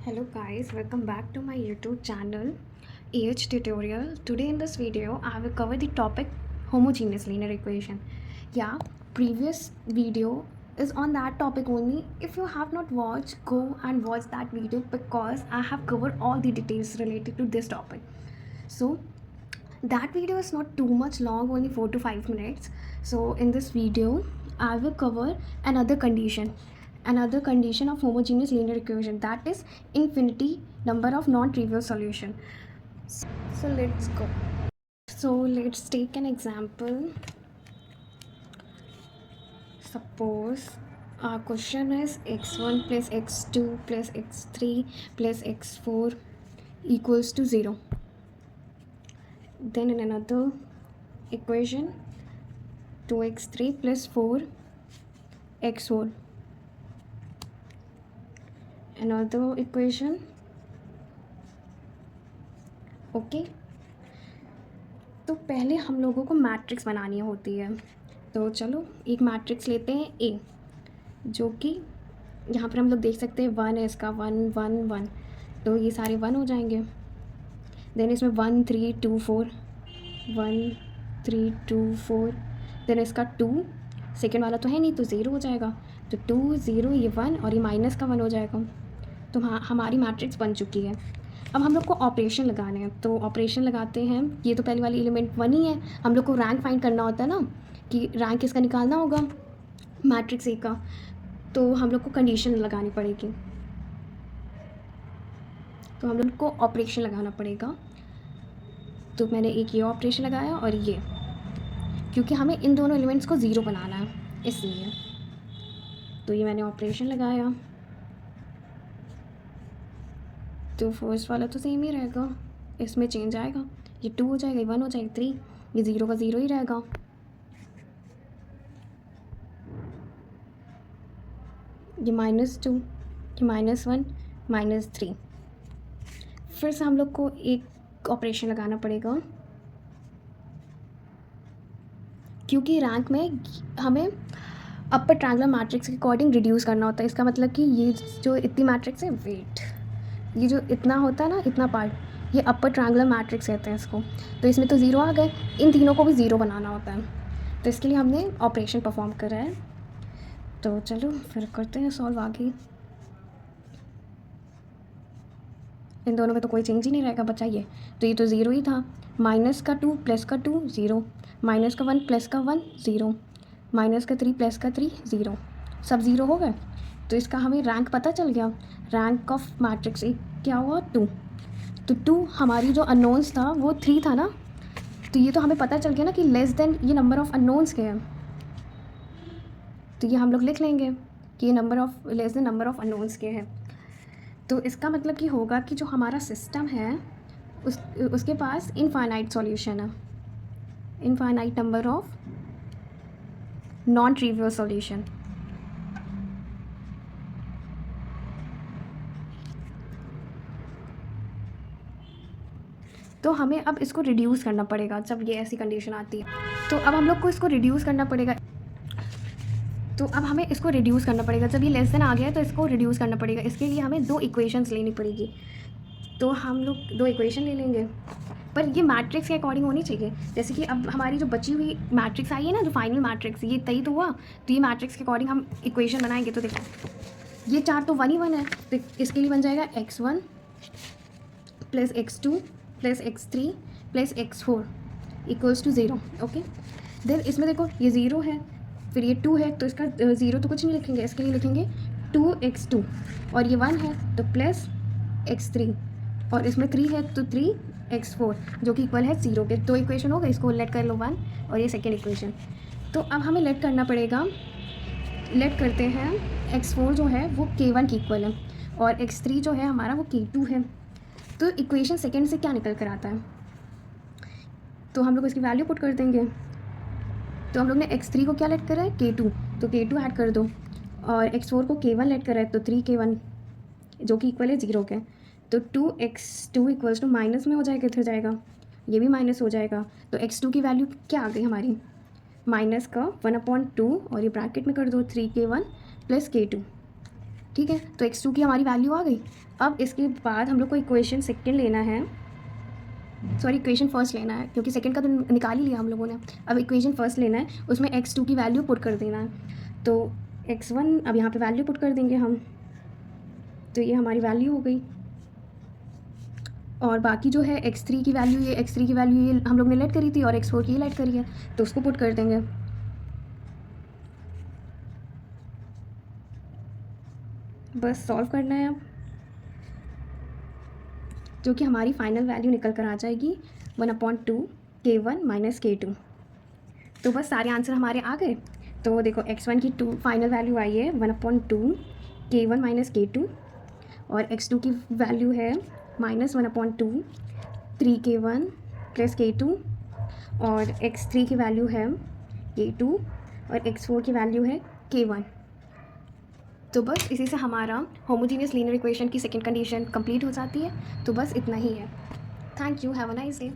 Hello guys, welcome back to my YouTube channel AH Tutorial. Today in this video I will cover the topic homogeneous linear equation. Yeah, previous video is on that topic only. If you have not watched, go and watch that video because I have covered all the details related to this topic. So that video is not too much long, only 4 to 5 minutes. So in this video I will cover another condition of homogeneous linear equation, that is infinity number of non-trivial solution. So let's go. So let's take an example. Suppose our question is x1 plus x2 plus x3 plus x4 equals to 0. Then in another equation 2x3 plus 4x4, another equation. Okay तो पहले हम लोगों को matrix बनानी होती है। तो चलो एक मैट्रिक्स लेते हैं ए, जो कि यहाँ पर हम लोग देख सकते हैं 1 है, इसका 1 1 1, तो ये सारे 1 हो जाएंगे। देन इसमें 1 3 2 4, 1 3 2 4, देन इसका 2, सेकेंड वाला तो है नहीं तो 0 हो जाएगा, तो 2 0 ये 1 और ये माइनस का 1 हो जाएगा। तो हाँ, हमारी मैट्रिक्स बन चुकी है। अब हम लोग को ऑपरेशन लगाने हैं, तो ऑपरेशन लगाते हैं। ये तो पहले वाली एलिमेंट 1 ही है, हम लोग को रैंक फाइंड करना होता है ना, कि रैंक किसका निकालना होगा, मैट्रिक्स ए का। तो हम लोग को कंडीशन लगानी पड़ेगी, तो हम लोग को ऑपरेशन लगाना पड़ेगा। तो मैंने एक ये ऑपरेशन लगाया और ये, क्योंकि हमें इन दोनों एलिमेंट्स को 0 बनाना है इसलिए। तो ये मैंने ऑपरेशन लगाया, तो फर्स्ट वाला तो सेम ही रहेगा, इसमें चेंज आएगा, ये 2 हो जाएगा, ये 1 हो जाएगा, 3, ये 0 का 0 ही रहेगा। ये -2, ये -1, -3। फिर से हम लोग को एक ऑपरेशन लगाना पड़ेगा, क्योंकि रैंक में हमें अपर ट्रायंगुलर मैट्रिक्स के अकॉर्डिंग रिड्यूस करना होता है। इसका मतलब कि ये जो इतनी मैट्रिक्स है, वेट, ये जो इतना होता है ना, इतना पार्ट, ये अपर ट्रायंगुलर मैट्रिक्स कहते हैं इसको। तो इसमें तो 0 आ गए, इन तीनों को भी 0 बनाना होता है, तो इसके लिए हमने ऑपरेशन परफॉर्म करा है। तो चलो फिर करते हैं सॉल्व आगे। इन दोनों में तो कोई चेंज ही नहीं रहेगा, बचा ये, तो ये तो 0 ही था। माइनस का 2 प्लस का 2 0, माइनस का 1 प्लस का 1 0, माइनस का 3 प्लस का 3 0, सब 0 हो गए। तो इसका हमें रैंक पता चल गया, रैंक ऑफ मैट्रिक्स ए क्या हुआ, 2। तो 2 हमारी जो अननोन्स था वो 3 था ना, तो ये तो हमें पता चल गया ना कि लेस देन ये नंबर ऑफ़ अननोन्स के हैं। तो ये हम लोग लिख लेंगे कि ये number of less than number of unknowns के हैं। तो इसका मतलब कि होगा कि जो हमारा सिस्टम है उसके पास इनफाइनाइट सॉल्यूशन है, infinite number of non trivial solution. तो हमें अब इसको रिड्यूस करना पड़ेगा जब ये ऐसी कंडीशन आती है। तो अब हम लोग को इसको रिड्यूस करना पड़ेगा, तो अब हमें इसको रिड्यूस करना पड़ेगा। जब ये लेस देन आ गया है तो इसको रिड्यूस करना पड़ेगा। इसके लिए हमें 2 इक्वेशंस लेनी पड़ेगी, तो हम लोग 2 इक्वेशन ले लेंगे, पर ये मैट्रिक्स के अकॉर्डिंग होनी चाहिए। जैसे कि अब हमारी जो बची हुई मैट्रिक्स आई है ना, जो फाइनल मैट्रिक्स, ये तय तो हुआ, तो ये मैट्रिक्स के अकॉर्डिंग हम इक्वेशन बनाएंगे। तो देखो ये 4 तो 1 ही 1 है, तो इसके लिए बन जाएगा x1 plus x2 plus x3 plus x4 equals to 0। Okay, then इसमें देखो ये 0 है, फिर ये 2 है, तो इसका 0 तो कुछ नहीं लिखेंगे, इसके लिए लिखेंगे 2x2, और ये 1 है तो प्लस x3, और इसमें 3 है तो 3x4, जो कि इक्वल है 0 के। 2 इक्वेशन हो गए, इसको लेट कर लो 1, और ये सेकेंड इक्वेशन। तो अब हमें लेट करना पड़ेगा, लेट करते हैं, x4 जो है वो k1 की इक्वल है, और x3 जो है हमारा वो k2 है। तो इक्वेशन सेकेंड से क्या निकल कर आता है, तो हम लोग इसकी वैल्यू पुट कर देंगे। तो हम लोग ने x3 को क्या लेट करा है, k2, तो k2 ऐड कर दो, और x4 को k1 लेट करा है, तो 3k1 जो कि इक्वल है 0 के। तो 2x2 इक्वल्स टू माइनस में हो जाएगा, किधर जाएगा, ये भी माइनस हो जाएगा। तो x2 की वैल्यू क्या आ गई हमारी, माइनस का 1/2, और ये ब्रैकेट में कर दो 3k1 प्लस k2। ठीक है, तो x2 की हमारी वैल्यू आ गई। अब इसके बाद हम लोग को इक्वेशन सेकंड लेना है, सॉरी इक्वेशन फर्स्ट लेना है, क्योंकि सेकंड का तो निकाल ही लिया हम लोगों ने। अब इक्वेशन फर्स्ट लेना है, उसमें x2 की वैल्यू पुट कर देना है। तो x1 अब यहाँ पे वैल्यू पुट कर देंगे हम, तो ये हमारी वैल्यू हो गई। और बाकी जो है x3 की वैल्यू, ये x3 की वैल्यू ये हम लोग ने लेट करी थी और x4 की लेट करी है, तो उसको पुट कर देंगे। बस सॉल्व करना है अब, जो कि हमारी फाइनल वैल्यू निकल कर आ जाएगी 1/2 k1 माइनस k2। तो बस सारे आंसर हमारे आ गए। तो देखो x1 की फाइनल वैल्यू आई है 1/2 k1 माइनस k2, और x2 की वैल्यू है -1/2 3k1 प्लस k2, और x3 की वैल्यू है k2, और x4 की वैल्यू है k1। तो बस इसी से हमारा होमोजीनियस लीनियर इक्वेशन की सेकंड कंडीशन कंप्लीट हो जाती है। तो बस इतना ही है। Thank you, have a nice day.